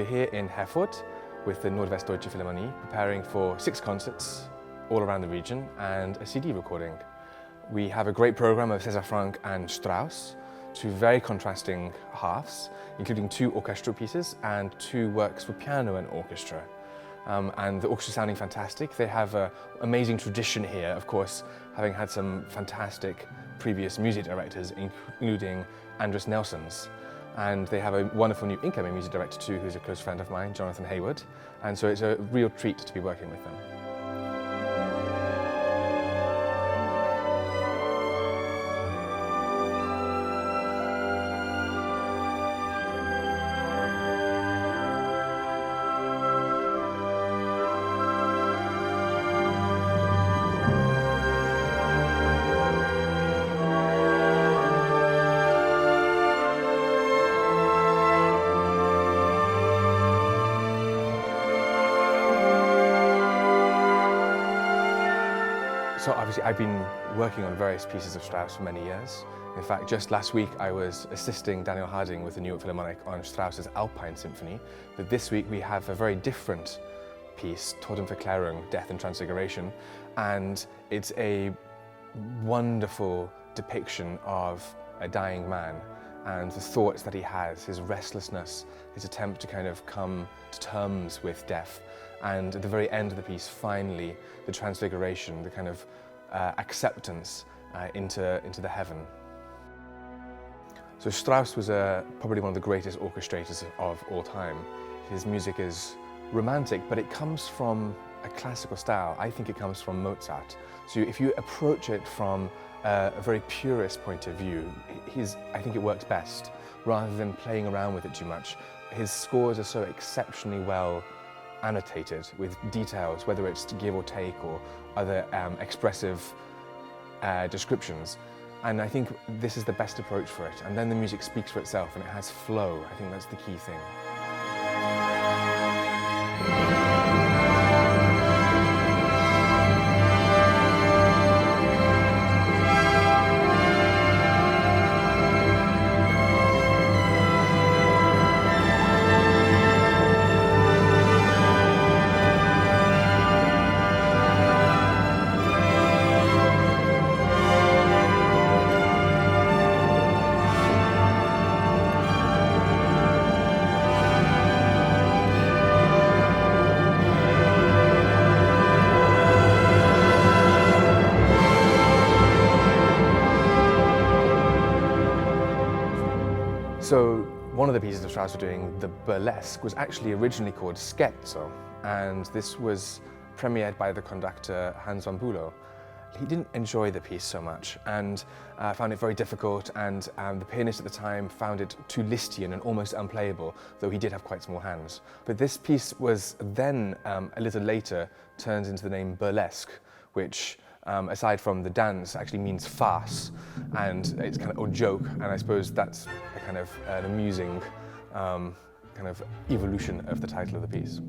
we're here in Herford with the Nordwestdeutsche Philharmonie, preparing for 6 concerts all around the region and a CD recording. We have a great program of César Franck and Strauss, 2 very contrasting halves, including 2 orchestral pieces and 2 works for piano and orchestra. And the orchestra sounding fantastic. They have an amazing tradition here, of course, having had some fantastic previous music directors, including Andres Nelson's. And they have a wonderful new incoming music director too, who's a close friend of mine, Jonathan Hayward. And so it's a real treat to be working with them. So obviously I've been working on various pieces of Strauss for many years. In fact, just last week I was assisting Daniel Harding with the New York Philharmonic on Strauss's Alpine Symphony. But this week we have a very different piece, Totenverklärung, Death and Transfiguration. And it's a wonderful depiction of a dying man and the thoughts that he has, his restlessness, his attempt to kind of come to terms with death. And at the very end of the piece, finally, the transfiguration, the kind of acceptance into the heaven. So Strauss was probably one of the greatest orchestrators of all time. His music is romantic, but it comes from a classical style. I think it comes from Mozart. So if you approach it from a very purist point of view, I think it works best, rather than playing around with it too much. His scores are so exceptionally well annotated with details, whether it's to give or take or other expressive descriptions. And I think this is the best approach for it. And then the music speaks for itself and it has flow. I think that's the key thing. So one of the pieces of Strauss we're doing, the burlesque, was actually originally called Scherzo, and this was premiered by the conductor Hans von Bülow. He didn't enjoy the piece so much and found it very difficult, and the pianist at the time found it too Lisztian and almost unplayable, though he did have quite small hands. But this piece was then, a little later, turned into the name burlesque, which aside from the dance, actually means farce, and it's kind of a joke, and I suppose that's a kind of an amusing kind of evolution of the title of the piece.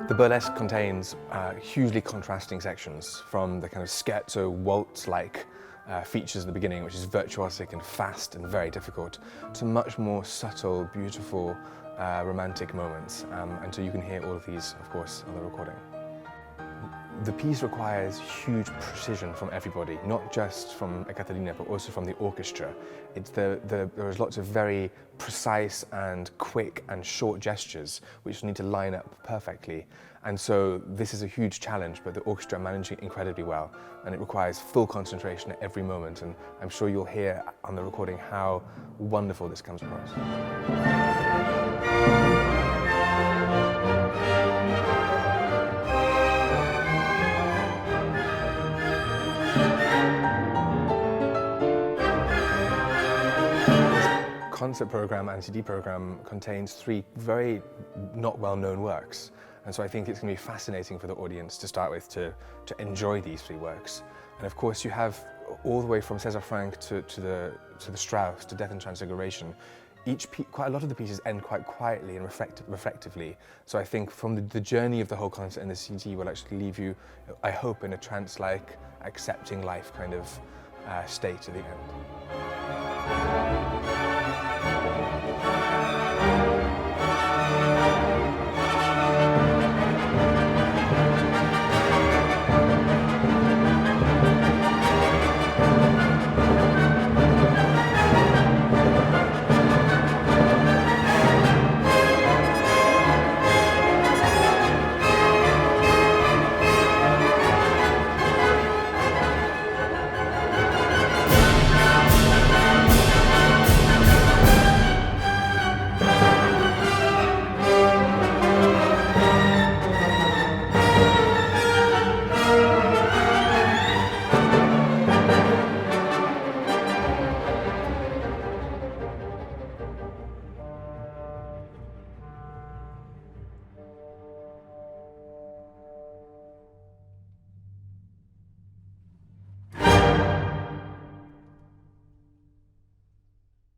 The burlesque contains hugely contrasting sections, from the kind of scherzo waltz-like features at the beginning, which is virtuosic and fast and very difficult, to much more subtle, beautiful, romantic moments. And so you can hear all of these, of course, on the recording. The piece requires huge precision from everybody, not just from Ekaterina, but also from the orchestra. There's lots of very precise and quick and short gestures which need to line up perfectly. And so this is a huge challenge, but the orchestra are managing it incredibly well. And it requires full concentration at every moment. And I'm sure you'll hear on the recording how wonderful this comes across. concert program and CD program contains 3 very not well-known works. And so I think it's going to be fascinating for the audience to start with to enjoy these 3 works. And of course you have all the way from César Franck to the Strauss, to Death and Transfiguration. Quite a lot of the pieces end quite quietly and reflectively. So I think from the journey of the whole concert and the CD will actually leave you, I hope, in a trance-like, accepting life kind of state at the end.